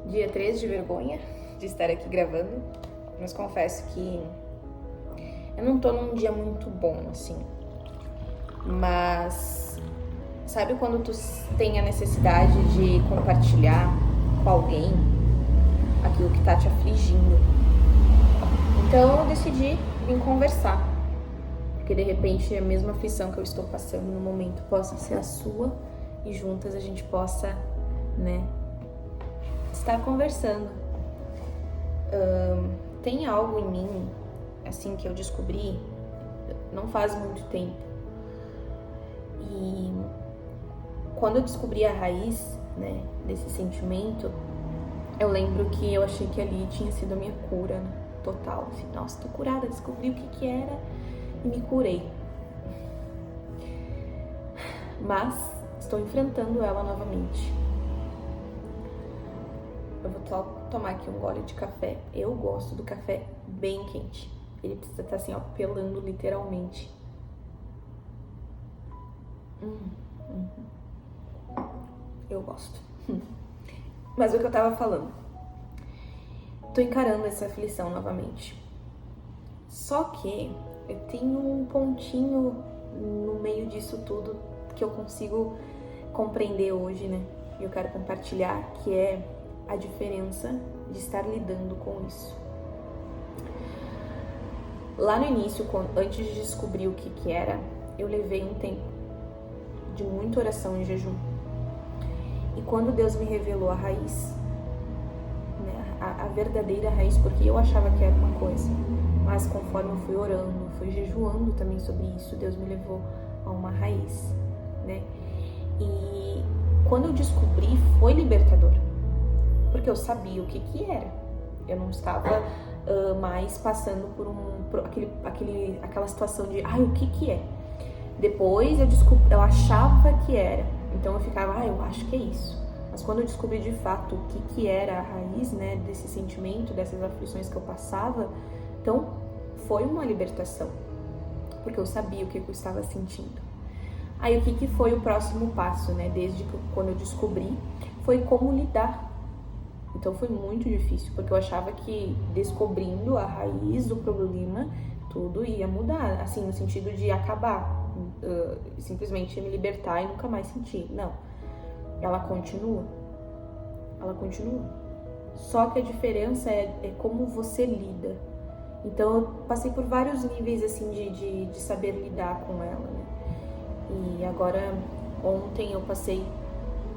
dia 3 de vergonha de estar aqui gravando, mas confesso que eu não tô num dia muito bom, assim. Mas sabe quando tu tem a necessidade de compartilhar com alguém aquilo que tá te afligindo? Então eu decidi vir conversar, porque de repente a mesma aflição que eu estou passando no momento possa ser a sua e juntas a gente possa, estar conversando. Tem algo em mim, assim, que eu descobri não faz muito tempo. E quando eu descobri a raiz, desse sentimento, eu lembro que eu achei que ali tinha sido a minha cura, total. Assim, nossa, tô curada, descobri o que era e me curei. Mas estou enfrentando ela novamente. Eu vou tomar aqui um gole de café. Eu gosto do café bem quente. Ele precisa estar assim, ó, pelando literalmente. Eu gosto. Mas o que eu tava falando? Tô encarando essa aflição novamente. Só que eu tenho um pontinho no meio disso tudo que eu consigo compreender hoje, E eu quero compartilhar, que é a diferença de estar lidando com isso. Lá no início, antes de descobrir o que era, eu levei um tempo de muita oração e jejum. E quando Deus me revelou a raiz, a verdadeira raiz, porque eu achava que era uma coisa, mas conforme eu fui orando, fui jejuando também sobre isso, Deus me levou a uma raiz, E quando eu descobri, foi libertador, porque eu sabia o que era. Eu não estava mais passando por aquela situação de, o que é? Depois eu descobri, eu achava que era, então eu ficava, eu acho que é isso. Mas quando eu descobri de fato o que era a raiz, desse sentimento, dessas aflições que eu passava, então foi uma libertação, porque eu sabia o que eu estava sentindo. Aí o que foi o próximo passo, desde quando eu descobri, foi como lidar. Então foi muito difícil, porque eu achava que descobrindo a raiz do problema, tudo ia mudar, assim, no sentido de acabar, simplesmente me libertar e nunca mais sentir. Não, ela continua. Só que a diferença é como você lida. Então eu passei por vários níveis, assim, de saber lidar com ela, E agora, ontem eu passei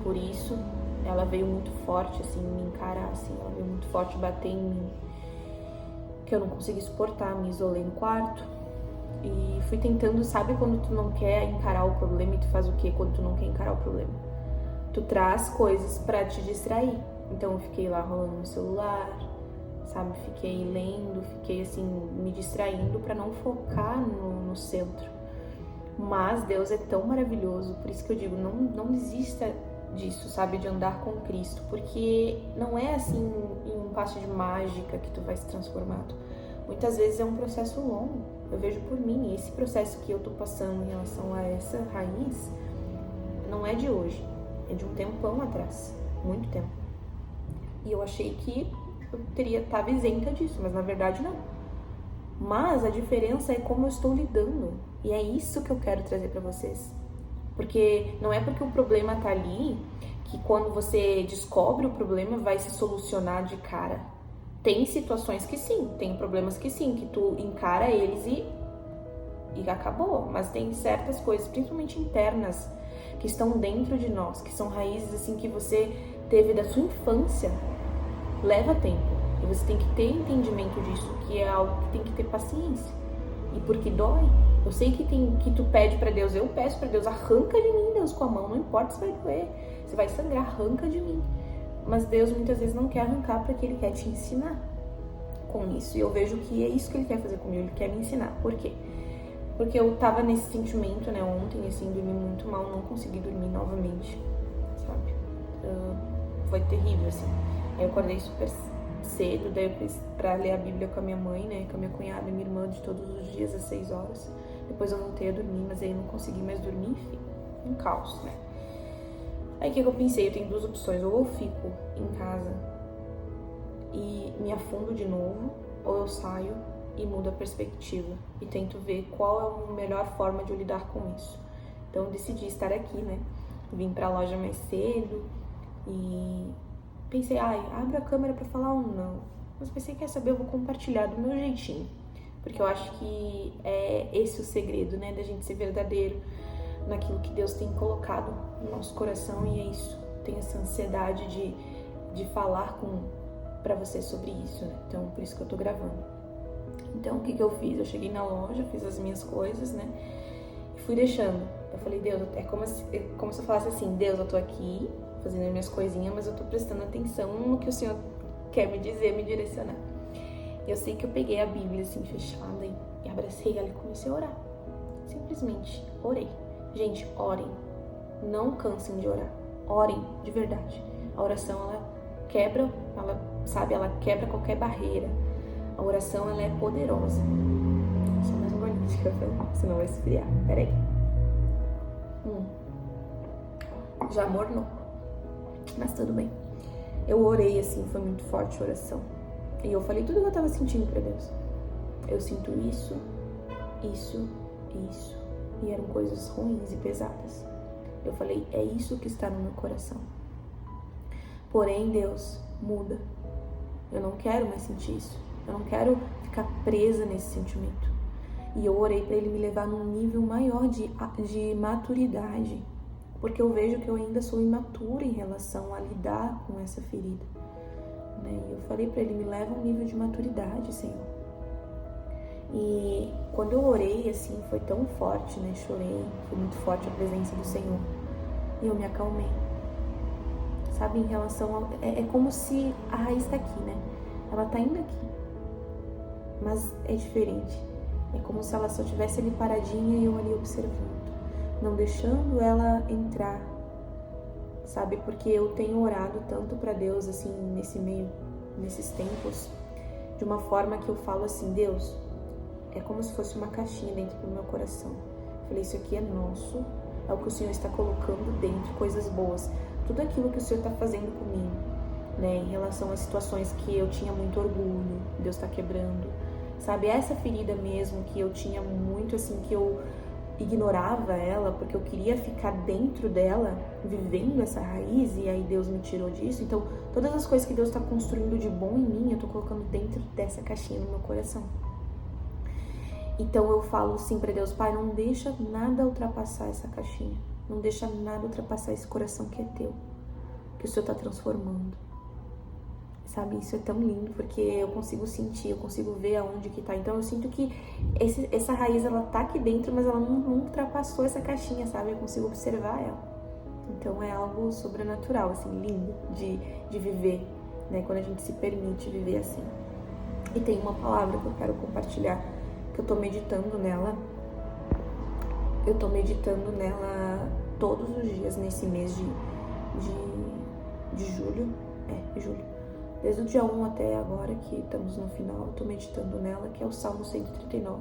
por isso. Ela veio muito forte, assim, me encarar, assim, ela veio muito forte bater em mim, que eu não consegui suportar, me isolei no quarto e fui tentando, sabe quando tu não quer encarar o problema e tu faz o quê quando tu não quer encarar o problema? Tu traz coisas pra te distrair. Então eu fiquei lá rolando no celular, sabe, fiquei lendo, fiquei assim, me distraindo pra não focar no centro. Mas Deus é tão maravilhoso, por isso que eu digo, não desista disso, sabe, de andar com Cristo, porque não é assim em um passo de mágica que tu vai se transformando. Muitas vezes é um processo longo. Eu vejo por mim, esse processo que eu tô passando em relação a essa raiz não é de hoje, é de um tempão atrás, muito tempo. E eu achei que eu estava isenta disso, mas na verdade não. Mas a diferença é como eu estou lidando, e é isso que eu quero trazer para vocês. Porque não é porque o problema tá ali que quando você descobre o problema vai se solucionar de cara. Tem situações que sim, tem problemas que sim, que tu encara eles e acabou. Mas tem certas coisas, principalmente internas, que estão dentro de nós, que são raízes assim que você teve da sua infância. Leva tempo e você tem que ter entendimento disso, que é algo que tem que ter paciência. E porque dói. Eu sei que tu pede pra Deus, eu peço pra Deus, arranca de mim, Deus, com a mão, não importa se vai doer, se vai sangrar, arranca de mim. Mas Deus muitas vezes não quer arrancar porque Ele quer te ensinar com isso. E eu vejo que é isso que Ele quer fazer comigo, Ele quer me ensinar. Por quê? Porque eu tava nesse sentimento, ontem, assim, dormi muito mal, não consegui dormir novamente, sabe? Foi terrível, assim. Aí eu acordei super cedo, daí eu fiz pra ler a Bíblia com a minha mãe, com a minha cunhada e minha irmã de todos os dias às 6 horas. Depois eu voltei a dormir, mas aí eu não consegui mais dormir, enfim, um caos, Aí o que eu pensei? Eu tenho duas opções, ou eu fico em casa e me afundo de novo, ou eu saio e mudo a perspectiva e tento ver qual é a melhor forma de eu lidar com isso. Então eu decidi estar aqui, né? Vim pra loja mais cedo e pensei, abro a câmera pra falar ou não. Mas pensei, quer saber, eu vou compartilhar do meu jeitinho. Porque eu acho que é esse o segredo, né? Da gente ser verdadeiro naquilo que Deus tem colocado no nosso coração, e é isso. Tenho essa ansiedade de falar pra você sobre isso, né? Então, por isso que eu tô gravando. Então, o que eu fiz? Eu cheguei na loja, fiz as minhas coisas, né? E fui deixando. Eu falei, Deus, é como se eu falasse assim, Deus, eu tô aqui fazendo as minhas coisinhas, mas eu tô prestando atenção no que o Senhor quer me dizer, me direcionar. Eu sei que eu peguei a Bíblia assim, fechada, e abracei ela e comecei a orar. Simplesmente orei. Gente, orem. Não cansem de orar. Orem, de verdade. A oração, ela quebra qualquer barreira. A oração, ela é poderosa. Só mais um golinho de café, senão vai esfriar. Peraí. Já mornou. Mas tudo bem. Eu orei assim, foi muito forte a oração. E eu falei tudo que eu tava sentindo pra Deus. Eu sinto isso. E eram coisas ruins e pesadas. Eu falei, é isso que está no meu coração. Porém, Deus, muda. Eu não quero mais sentir isso. Eu não quero ficar presa nesse sentimento. E eu orei pra Ele me levar num nível maior de maturidade. Porque eu vejo que eu ainda sou imatura em relação a lidar com essa ferida. E eu falei pra Ele, me leva a um nível de maturidade, Senhor. E quando eu orei, assim, foi tão forte, né? Chorei, foi muito forte a presença do Senhor. E eu me acalmei. Sabe, em relação a... É como se a raiz tá aqui, né? Ela tá indo aqui. Mas é diferente. É como se ela só estivesse ali paradinha e eu ali observando. Não deixando ela entrar. Sabe, porque eu tenho orado tanto pra Deus, assim, nesses tempos, de uma forma que eu falo assim, Deus, é como se fosse uma caixinha dentro do meu coração. Eu falei, isso aqui é nosso, é o que o Senhor está colocando dentro, coisas boas. Tudo aquilo que o Senhor está fazendo comigo, né, em relação às situações que eu tinha muito orgulho, Deus está quebrando. Sabe, essa ferida mesmo que eu tinha muito, assim, que eu ignorava ela, porque eu queria ficar dentro dela, vivendo essa raiz, e aí Deus me tirou disso. Então, todas as coisas que Deus está construindo de bom em mim, eu tô colocando dentro dessa caixinha no meu coração. Então, eu falo assim pra Deus, Pai, não deixa nada ultrapassar essa caixinha. Não deixa nada ultrapassar esse coração que é teu, que o Senhor tá transformando. Sabe, isso é tão lindo, porque eu consigo sentir, eu consigo ver aonde que tá. Então eu sinto que essa raiz, ela tá aqui dentro, mas ela não ultrapassou essa caixinha, sabe? Eu consigo observar ela. Então é algo sobrenatural, assim, lindo de viver, né? Quando a gente se permite viver assim. E tem uma palavra que eu quero compartilhar, que eu tô meditando nela. Eu tô meditando nela todos os dias nesse mês de julho. Julho. Desde o dia 1 até agora, que estamos no final, eu tô meditando nela, que é o Salmo 139.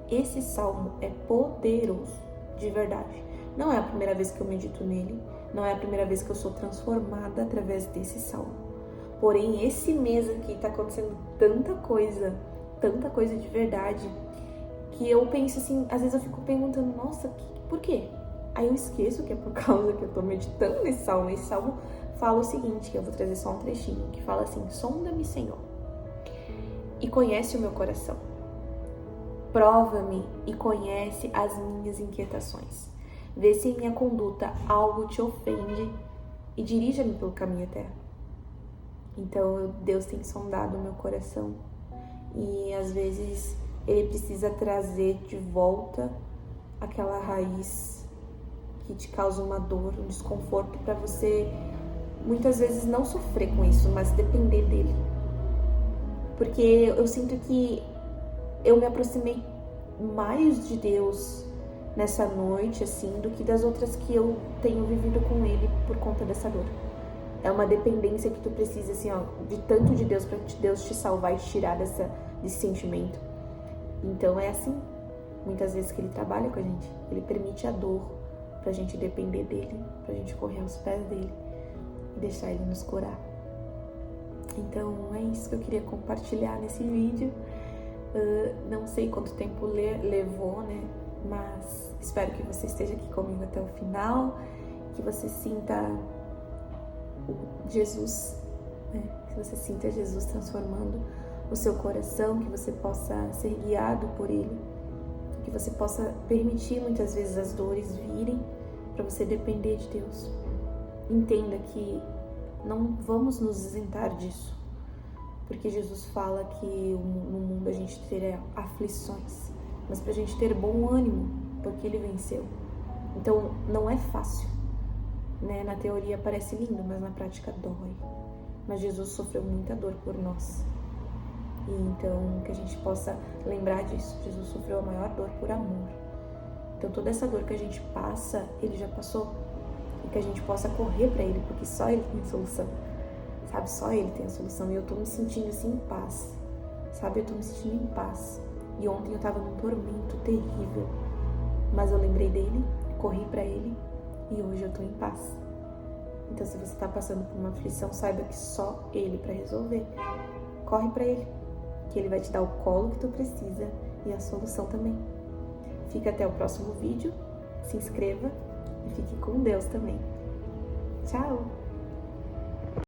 Esse salmo é poderoso, de verdade. Não é a primeira vez que eu medito nele, não é a primeira vez que eu sou transformada através desse salmo. Porém, esse mês aqui tá acontecendo tanta coisa de verdade, que eu penso assim, às vezes eu fico perguntando, nossa, por quê? Aí eu esqueço que é por causa que eu tô meditando nesse salmo. Esse salmo fala o seguinte, que eu vou trazer só um trechinho, que fala assim, sonda-me, Senhor, e conhece o meu coração. Prova-me e conhece as minhas inquietações. Vê se em minha conduta algo te ofende e dirija-me pelo caminho eterno. Então, Deus tem sondado o meu coração e às vezes Ele precisa trazer de volta aquela raiz que te causa uma dor, um desconforto, para você muitas vezes não sofrer com isso, mas depender dele. Porque eu sinto que eu me aproximei mais de Deus nessa noite, assim, do que das outras que eu tenho vivido com Ele por conta dessa dor. É uma dependência que tu precisa, assim, ó, de tanto de Deus, pra Deus te salvar e te tirar desse sentimento. Então é assim, muitas vezes que Ele trabalha com a gente. Ele permite a dor pra gente depender dele, pra gente correr aos pés dele e deixar Ele nos curar. Então é isso que eu queria compartilhar nesse vídeo. Não sei quanto tempo levou, né? Mas espero que você esteja aqui comigo até o final, que você sinta Jesus, né? Que você sinta Jesus transformando o seu coração, que você possa ser guiado por Ele, que você possa permitir muitas vezes as dores virem para você depender de Deus. Entenda que não vamos nos isentar disso, porque Jesus fala que no mundo a gente terá aflições, mas pra gente ter bom ânimo, porque Ele venceu. Então não é fácil, né? Na teoria parece lindo, mas na prática dói. Mas Jesus sofreu muita dor por nós. E então que a gente possa lembrar disso. Jesus sofreu a maior dor por amor. Então toda essa dor que a gente passa, Ele já passou. E que a gente possa correr pra Ele, porque só Ele tem a solução. Sabe, só Ele tem a solução. E eu tô me sentindo assim em paz. Sabe, eu tô me sentindo em paz. E ontem eu tava num tormento terrível. Mas eu lembrei dele, corri pra Ele e hoje eu tô em paz. Então se você tá passando por uma aflição, saiba que só Ele pra resolver. Corre pra Ele, que Ele vai te dar o colo que tu precisa e a solução também. Fica até o próximo vídeo, se inscreva e fique com Deus também. Tchau!